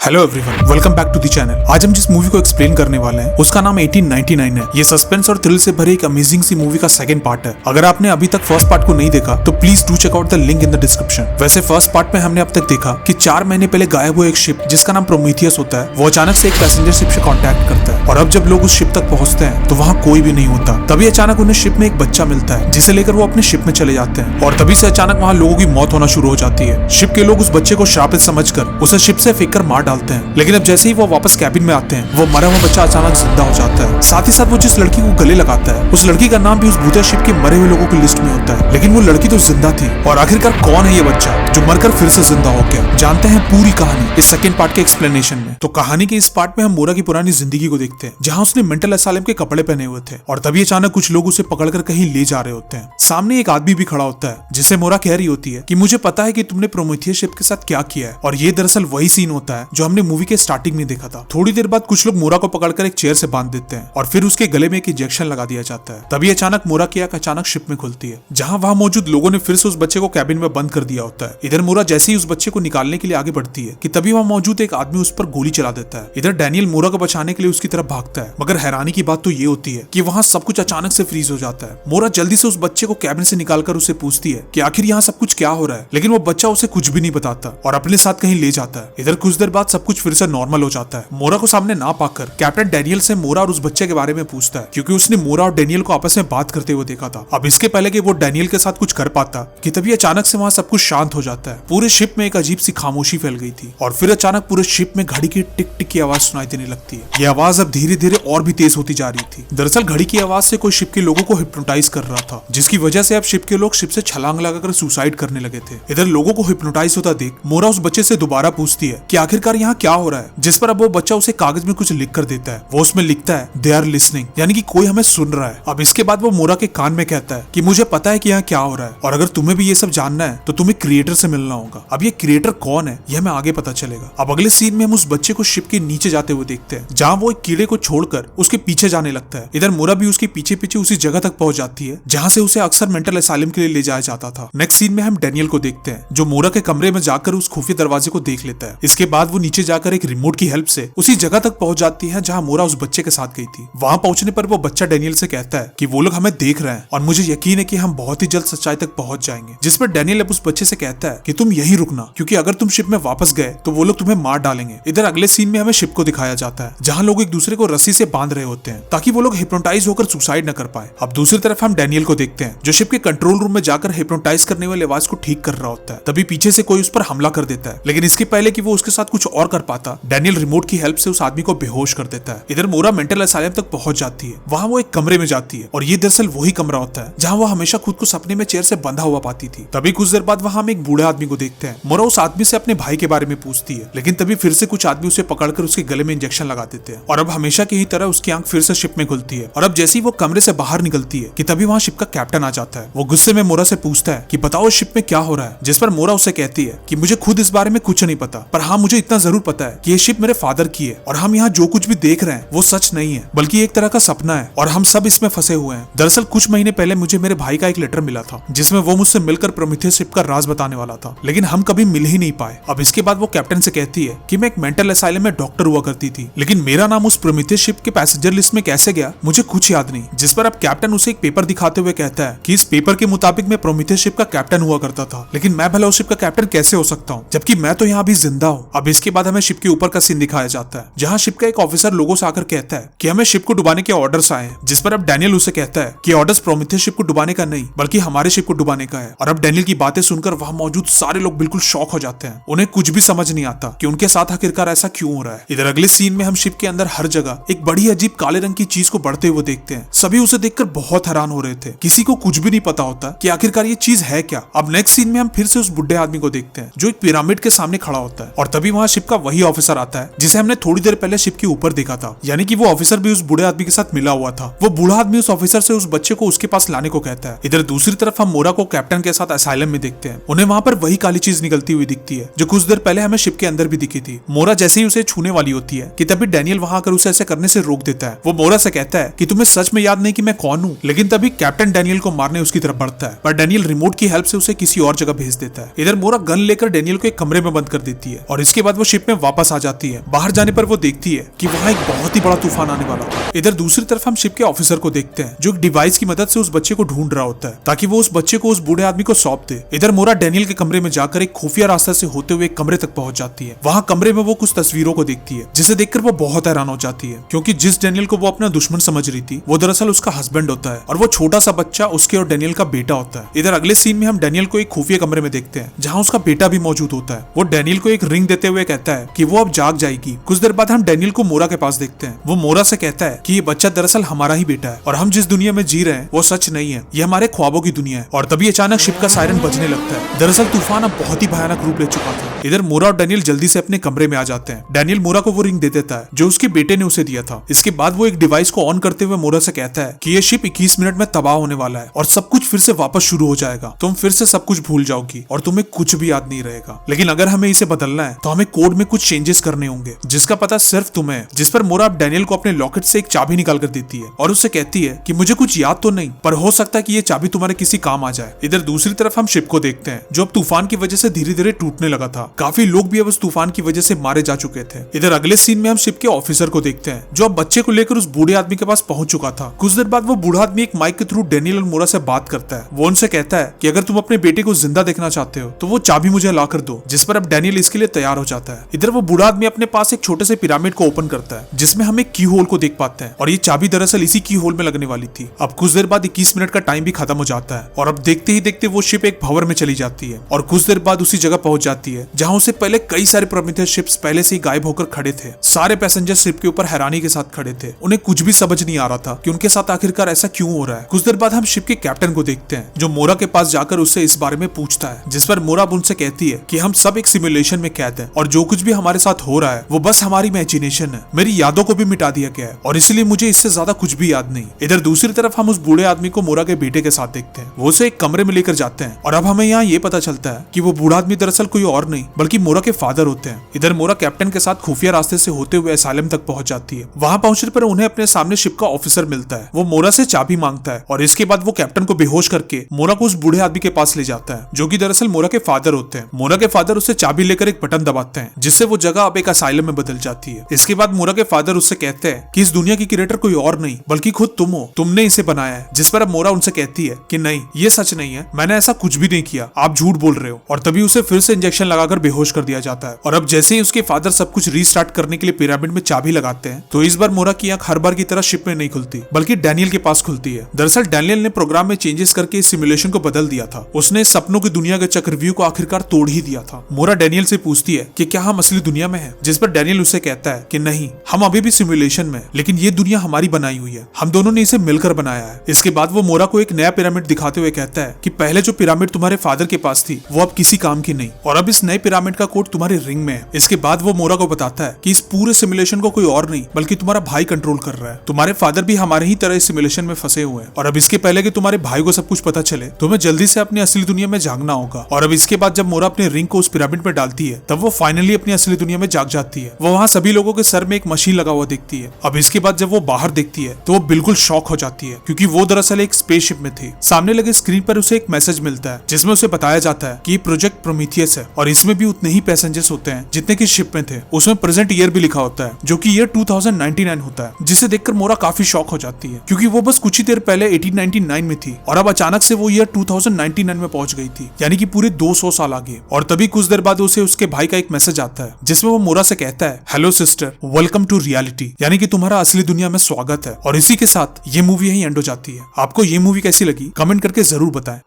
Hello everyone, welcome back to the channel. आज हम जिस मूवी को एक्सप्लेन करने वाले हैं उसका नाम 1899 है। ये सस्पेंस और थ्रिल से भरे एक अमेजिंग सी मूवी का सेकंड पार्ट है। अगर आपने अभी तक फर्स्ट पार्ट को नहीं देखा तो please do check out the link in the description. वैसे फर्स्ट पार्ट में हमने अब तक देखा कि 4 महीने पहले गायब हुआ एक शिप जिसका नाम प्रोमीथियस होता है, वो अचानक से एक पैसेंजर शिप से कॉन्टैक्ट करता है और अब जब लोग उस शिप तक पहुंचते हैं तो वहाँ कोई भी नहीं होता। तभी अचानक उन्हें शिप में एक बच्चा मिलता है जिसे लेकर वो अपने शिप में चले जाते हैं और तभी से अचानक वहाँ लोगों की मौत होना शुरू हो जाती है। शिप के लोग उस बच्चे को श्रापित समझकर उसे शिप से फेंक कर मार डालते हैं, लेकिन अब जैसे ही वो वापस कैबिन में आते हैं वो मरा हुआ बच्चा अचानक जिंदा हो जाता है। साथ ही साथ वो जिस लड़की को गले लगाता है उस लड़की का नाम भी उस भूतिया शिप के मरे हुए लोगों की लिस्ट में होता है, लेकिन वो लड़की तो जिंदा थी। और आखिरकार कौन है ये बच्चा जो मरकर फिर से जिंदा हो गया? जानते हैं पूरी कहानी इस सेकंड पार्ट के एक्सप्लेनेशन में। तो कहानी के इस पार्ट में हम मोरा की पुरानी जिंदगी को देखते हैं जहाँ उसने मेंटल असाइलम के कपड़े पहने हुए थे और तभी अचानक कुछ लोग उसे पकड़कर कहीं ले जा रहे होते हैं। सामने एक आदमी भी खड़ा होता है जिसे मोरा कह रही होती है कि मुझे पता है कि तुमने प्रोमीथियस शिप के साथ क्या किया है, और ये दरअसल वही सीन होता है जो हमने मूवी के स्टार्टिंग में देखा था। थोड़ी देर बाद कुछ लोग मोरा को पकड़कर एक चेयर से बांध देते हैं और फिर उसके गले में एक इंजेक्शन लगा दिया जाता है। तभी अचानक मोरा की आंख अचानक शिप में खुलती है जहां वहां मौजूद लोगों ने फिर से उस बच्चे को कैबिन में बंद कर दिया होता है। इधर मोरा जैसे ही उस बच्चे को निकालने के लिए आगे बढ़ती है कि तभी वहां मौजूद एक आदमी उस पर गोली चला देता है। इधर डैनियल मोरा को बचाने के लिए उसकी तरफ भागता है, मगर हैरानी की बात तो ये होती है कि वहां सब कुछ अचानक से फ्रीज हो जाता है। मोरा जल्दी से उस बच्चे को कैबिन से निकालकर उसे पूछती है कि आखिर यहाँ सब कुछ क्या हो रहा है, लेकिन वो बच्चा उसे कुछ भी नहीं बताता और अपने साथ कहीं ले जाता है। इधर कुछ देर बाद सब कुछ फिर से नॉर्मल हो जाता है। मोरा को सामने ना पाकर कैप्टन डैनियल से मोरा और उस बच्चे के बारे में पूछता है, क्योंकि उसने मोरा और डैनियल को आपस में बात करते हुए देखा था। अब इसके पहले कि वो डैनियल के साथ कुछ कर पाता कि तभी अचानक से वहाँ सब कुछ शांत हो जाता है। पूरे शिप में एक अजीब सी खामोशी फैल गई थी और फिर अचानक पूरे शिप में घड़ी की टिक टिक की आवाज सुनाई देने लगती है। ये आवाज अब धीरे धीरे और भी तेज होती जा रही थी। दरअसल घड़ी की आवाज से कोई शिप के लोगों को हिप्नोटाइज कर रहा था, जिसकी वजह से अब शिप के लोग शिप से छलांग लगाकर सुसाइड करने लगे थे। इधर लोगों को हिप्नोटाइज होता देख मोरा उस बच्चे से दोबारा पूछती है कि आखिरकार यहाँ क्या हो रहा है, जिस पर अब वो बच्चा उसे कागज में कुछ लिख कर देता है। वो उसमें लिखता है दे आर लिसनिंग, यानी कि कोई हमें सुन रहा है। अब इसके बाद वो मोरा के कान में कहता है कि मुझे पता है कि यहाँ क्या हो रहा है, और अगर तुम्हें भी ये सब जानना है तो तुम्हें क्रिएटर से मिलना होगा। अब ये क्रिएटर कौन है यह हमें आगे पता चलेगा। अब अगले सीन में हम उस बच्चे को शिप के नीचे जाते हुए देखते हैं जहाँ वो एक कीड़े को छोड़कर उसके पीछे जाने लगता है। इधर मोरा भी उसके पीछे पीछे उसी जगह तक पहुंच जाती है जहाँ से उसे अक्सर मेंटल असाइलम के लिए ले जाया जाता था। नेक्स्ट सीन में हम डैनियल को देखते हैं जो मोरा के कमरे में जाकर उस खुफिया दरवाजे को देख लेता है। इसके बाद वो नीचे जाकर एक रिमोट की हेल्प से उसी जगह तक पहुंच जाती है जहाँ मोरा उस बच्चे के साथ गई थी। वहां पहुंचने पर वो बच्चा डैनियल से कहता है कि वो लोग हमें देख रहे हैं और मुझे यकीन है कि हम बहुत ही जल्द सच्चाई तक पहुंच जाएंगे। जिस पर डैनियल अब उस बच्चे से कहता है कि तुम यहीं रुकना, क्योंकि अगर तुम शिप में वापस गए तो वो लोग तुम्हें मार डालेंगे। इधर अगले सीन में हमें शिप को दिखाया जाता है जहाँ लोग एक दूसरे को रस्सी से बांध रहे होते हैं ताकि वो लोग हिप्नोटाइज होकर सुसाइड न कर पाए। अब दूसरी तरफ हम डैनियल को देखते हैं जो शिप के कंट्रोल रूम में जाकर हिप्नोटाइज करने वाले आवाज को ठीक कर रहा होता है। तभी पीछे से कोई उस पर हमला कर देता है, लेकिन इसके पहले कि वो उसके साथ कुछ और कर पाता डैनियल रिमोट की हेल्प से उस आदमी को बेहोश कर देता है। इधर मोरा मेंटल असाइलम तक पहुंच जाती है। वहां वो एक कमरे में जाती है और ये दरअसल वही कमरा होता है जहां वो हमेशा खुद को सपने में चेयर से बंधा हुआ पाती थी। तभी कुछ देर बाद वहां हम एक बूढ़े आदमी को देखते हैं। मोरा उस आदमी से अपने भाई के बारे में पूछती है, लेकिन तभी फिर से कुछ आदमी उसे पकड़कर उसके गले में इंजेक्शन लगा देते हैं और अब हमेशा की ही तरह उसकी आंख फिर से शिप में खुलती है। और अब जैसे ही वो कमरे से बाहर निकलती है कि तभी वहां शिप का कैप्टन आ जाता है। वो गुस्से में मोरा से पूछता है कि बताओ शिप में क्या हो रहा है, जिस पर मोरा उसे कहती है कि मुझे खुद इस बारे में कुछ नहीं पता, पर हाँ मुझे इतना जरूर पता है कि ये शिप मेरे फादर की है और हम यहाँ जो कुछ भी देख रहे हैं वो सच नहीं है बल्कि एक तरह का सपना है और हम सब इसमें फंसे हुए हैं। दरअसल कुछ महीने पहले मुझे मेरे भाई का एक लेटर मिला था जिसमें वो मुझसे मिलकर प्रोमीथियस शिप का राज बताने वाला था, लेकिन हम कभी मिल ही नहीं पाए। अब इसके बाद वो कैप्टन से कहती है कि मैं एक मेंटल असाइलम में डॉक्टर हुआ करती थी, लेकिन मेरा नाम उस प्रोमीथियस शिप के पैसेंजर लिस्ट में कैसे गया मुझे कुछ याद नहीं। जिस पर अब कैप्टन उसे एक पेपर दिखाते हुए कहता है कि इस पेपर के मुताबिक मैं प्रोमीथियस शिप का कैप्टन हुआ करता था, लेकिन मैं भला उस शिप का कैप्टन कैसे हो सकता हूँ जबकि मैं तो यहाँ भी जिंदा हूँ। अब इसके बाद हमें शिप के ऊपर का सीन दिखाया जाता है जहाँ शिप का एक ऑफिसर लोगों से आकर कहता है कि हमें शिप को डुबाने के ऑर्डर्स आए हैं। जिस पर अब डैनियल उसे कहता है कि ऑर्डर्स प्रोमीथियस शिप को डुबाने का नहीं बल्कि हमारे शिप को डुबाने का है। और अब डैनियल की बातें सुनकर वहां मौजूद सारे लोग बिल्कुल शॉक हो जाते हैं। उन्हें कुछ भी समझ नहीं आता कि उनके साथ आखिरकार ऐसा क्यों हो रहा है। इधर अगले सीन में हम शिप के अंदर हर जगह एक बड़ी अजीब काले रंग की चीज को बढ़ते हुए देखते हैं। सभी उसे देखकर बहुत हैरान हो रहे थे, किसी को कुछ भी नहीं पता होता कि आखिरकार ये चीज है क्या। अब नेक्स्ट सीन में हम फिर से उस बुढ़े आदमी को देखते हैं जो एक पिरामिड के सामने खड़ा होता है और तभी वहां शिप का वही ऑफिसर आता है जिसे हमने थोड़ी देर पहले शिप के ऊपर देखा था, यानी कि वो ऑफिसर भी उस बूढ़े आदमी के साथ मिला हुआ था। वो बूढ़ा आदमी उस ऑफिसर से उस बच्चे को उसके पास लाने को कहता है। इधर दूसरी तरफ हम मोरा को कैप्टन के साथ असाइलम में देखते हैं। उन्हें वहां पर वही काली चीज निकलती हुई दिखती है जो कुछ देर पहले हमें शिप के अंदर भी दिखी थी। मोरा जैसे ही उसे छूने वाली होती है कि तभी डैनियल वहां आकर उसे ऐसे करने से रोक देता है। वो मोरा से कहता है कि तुम्हें सच में याद नहीं कि मैं कौन हूँ, लेकिन तभी कैप्टन डैनियल को मारने उसकी तरफ बढ़ता है, पर डैनियल रिमोट की हेल्प से उसे किसी और जगह भेज देता है। इधर मोरा गन लेकर डैनियल को एक कमरे में बंद कर देती है और इसके बाद वो शिप में वापस आ जाती है। बाहर जाने पर वो देखती है कि वहाँ एक बहुत ही बड़ा तूफान आने वाला था। इधर दूसरी तरफ हम शिप के ऑफिसर को देखते हैं जो एक डिवाइस की मदद से उस बच्चे को ढूंढ रहा होता है ताकि वो उस बच्चे को उस बूढ़े आदमी को सौंप दे। इधर मोरा डैनियल के कमरे में जाकर एक खुफिया रास्ते से होते हुए एक कमरे तक पहुंच जाती है। वहाँ कमरे में वो कुछ तस्वीरों को देखती है जिसे देखकर वो बहुत हैरान हो जाती है क्योंकि जिस डैनियल को वो अपना दुश्मन समझ रही थी वो दरअसल उसका हस्बैंड होता है और वो छोटा सा बच्चा उसके और डैनियल का बेटा होता है। इधर अगले सीन में हम डैनियल को एक खुफिया कमरे में देखते हैं जहाँ उसका बेटा भी मौजूद होता है। वो डैनियल को एक रिंग देते हुए कहता है कि वो अब जाग जाएगी। कुछ देर बाद हम डैनियल को मोरा के पास देखते हैं। वो मोरा से कहता है कि ये बच्चा दरअसल हमारा ही बेटा है और हम जिस दुनिया में जी रहे हैं वो सच नहीं है, ये हमारे ख्वाबों की दुनिया है। और तभी अचानक शिप का सायरन बजने लगता है। दरअसल तूफान अब बहुत ही भयानक रूप ले चुका था। इधर मोरा और डैनियल जल्दी से अपने कमरे में आ जाते हैं। डैनियल मोरा को वो रिंग दे देता है जो उसके बेटे ने उसे दिया था। इसके बाद वो एक डिवाइस को ऑन करते हुए मोरा से कहता है कि ये शिप 21 मिनट में तबाह होने वाला है और सब कुछ फिर से वापस शुरू हो जाएगा। तुम फिर से सब कुछ भूल जाओगी और तुम्हें कुछ भी याद नहीं रहेगा। लेकिन अगर हमें इसे बदलना है तो हमें कोड में कुछ चेंजेस करने होंगे जिसका पता सिर्फ तुम्हें है। जिस पर मोरा अब डैनियल को अपने लॉकेट से एक चाबी निकाल कर देती है और उससे कहती है कि मुझे कुछ याद तो नहीं पर हो सकता है कि ये चाबी तुम्हारे किसी काम आ जाए। इधर दूसरी तरफ हम शिप को देखते हैं जो अब तूफान की वजह से धीरे धीरे टूटने लगा था। काफी लोग भी अब उस तूफान की वजह से मारे जा चुके थे। इधर अगले सीन में हम शिप के ऑफिसर को देखते हैं जो अब बच्चे को लेकर उस बूढ़े आदमी के पास पहुंच चुका था। कुछ देर बाद वो बूढ़ा आदमी एक माइक के थ्रू डैनियल और मोरा से बात करता है। वो उनसे कहता है कि अगर तुम अपने बेटे को जिंदा देखना चाहते हो तो वो चाबी मुझे ला कर दो। जिस पर अब डैनियल इसके लिए तैयार हो जाता है। इधर वो बूढ़ा आदमी अपने पास एक छोटे से पिरामिड को ओपन करता है जिसमें हम एक की होल को देख पाते हैं और ये चाबी दरअसल इसी की होल में लगने वाली थी। अब कुछ देर बाद 21 मिनट का टाइम भी खत्म हो जाता है और अब देखते ही देखते वो शिप एक भंवर में चली जाती है और कुछ देर बाद उसी जगह पहुंच जाती है जहां उसे पहले कई सारे प्रोमीथियस शिप्स पहले से ही गायब होकर खड़े थे। सारे पैसेंजर शिप के ऊपर हैरानी के साथ खड़े थे। उन्हें कुछ भी समझ नहीं आ रहा था कि उनके साथ आखिरकार ऐसा क्यों हो रहा है। कुछ देर बाद हम शिप के कैप्टन को देखते हैं जो मोरा के पास जाकर उससे इस बारे में पूछता है। जिस पर मोरा उनसे कहती है कि हम सब एक सिमुलेशन में कैद हैं और जो कुछ भी हमारे साथ हो रहा है वो बस हमारी इमेजिनेशन है। मेरी यादों को भी मिटा दिया गया है और इसलिए मुझे इससे ज्यादा कुछ भी याद नहीं। इधर दूसरी तरफ हम उस बूढ़े आदमी को मोरा के बेटे के साथ देखते हैं। वो उसे एक कमरे में लेकर जाते हैं और अब हमें यहाँ ये पता चलता है कि वो बूढ़ा आदमी दरअसल कोई और नहीं बल्कि मोरा के फादर होते हैं। इधर मोरा कैप्टन के साथ खुफिया रास्ते से होते हुए असाइलम तक पहुंच जाती है। वहां पहुंचने पर उन्हें अपने सामने शिप का ऑफिसर मिलता है। वो मोरा से चाबी मांगता है और इसके बाद वो कैप्टन को बेहोश करके मोरा को उस बूढ़े आदमी के पास ले जाता है जो कि दरअसल मोरा के फादर होते हैं। मोरा के फादर उससे चाबी लेकर एक बटन दबाते हैं जिससे वो जगह अब एक असाइलम में बदल जाती है। इसके बाद मोरा के फादर उससे कहते हैं कि इस दुनिया की क्रिएटर कोई और नहीं बल्कि खुद तुम हो, तुमने इसे बनाया है। जिस पर अब मोरा उनसे कहती है कि नहीं, ये सच नहीं है, मैंने ऐसा कुछ भी नहीं किया, आप झूठ बोल रहे हो। और तभी उसे फिर से इंजेक्शन लगाकर बेहोश कर दिया जाता है। और अब जैसे ही उसके फादर सब कुछ रीस्टार्ट करने के लिए पिरामिड में चाबी लगाते हैं तो इस बार मोरा की आंख हर बार की तरह शिप में नहीं खुलती बल्कि डैनियल के पास खुलती है। दरअसल डैनियल ने प्रोग्राम में चेंजेस करके इस सिमुलेशन को बदल दिया था। उसने सपनों की दुनिया के चक्रव्यूह को आखिरकार तोड़ ही दिया था। मोरा डैनियल से पूछती है कि क्या हम असली दुनिया में हैं? जिस पर डैनियल उसे कहता है कि नहीं, हम अभी भी सिमुलेशन में, लेकिन ये दुनिया हमारी बनाई हुई है, हम दोनों ने इसे मिलकर बनाया है। इसके बाद वो मोरा को एक नया पिरामिड दिखाते हुए कहता है कि पहले जो पिरामिड तुम्हारे फादर के पास थी वो अब किसी काम की नहीं और अब इस नए पिरामिड का कोड तुम्हारे रिंग में है। इसके बाद वो मोरा को बताता है कि इस पूरे सिमुलेशन को कोई और नहीं बल्कि तुम्हारा भाई कंट्रोल कर रहा है। तुम्हारे फादर भी हमारे ही तरह इस सिमुलेशन में फंसे हुए हैं और अब इसके पहले कि तुम्हारे भाई को सब कुछ पता चले तुम्हें जल्दी से अपनी असली दुनिया में जागना होगा। और अब इसके बाद जब मोरा अपने रिंग को उस पिरामिड में डालती है तब वो फाइनली अपनी असली दुनिया में जाग जाती है। वो वहाँ सभी लोगों के सर में एक मशीन लगा हुआ देखती है। अब इसके बाद जब वो बाहर देखती है तो वो बिल्कुल शॉक हो जाती है क्योंकि वो दरअसल एक स्पेसशिप में थी। सामने लगे स्क्रीन पर उसे एक मैसेज मिलता है जिसमें उसे बताया जाता है कि प्रोजेक्ट प्रोमीथियस है और इसमें भी उतने ही पैसेंजर्स होते हैं जितने की शिप में थे। उसमें प्रेजेंट ईयर भी लिखा होता है जो कि ईयर 2099 होता है, जिसे देखकर मोरा काफी शॉक हो जाती है क्योंकि वो बस कुछ ही देर पहले 1899 में थी और अब अचानक से वो ईयर 2099 में पहुंच गई थी, यानी कि पूरे 200 साल आगे। और तभी कुछ देर बाद उसे उसके भाई का एक मैसेज आता है जिसमें वो मोरा से कहता है, hello sister, welcome to reality, यानी कि तुम्हारा असली दुनिया में स्वागत है। और इसी के साथ ये मूवी यहीं एंड हो जाती है। आपको ये मूवी कैसी लगी कमेंट करके जरूर बताएं।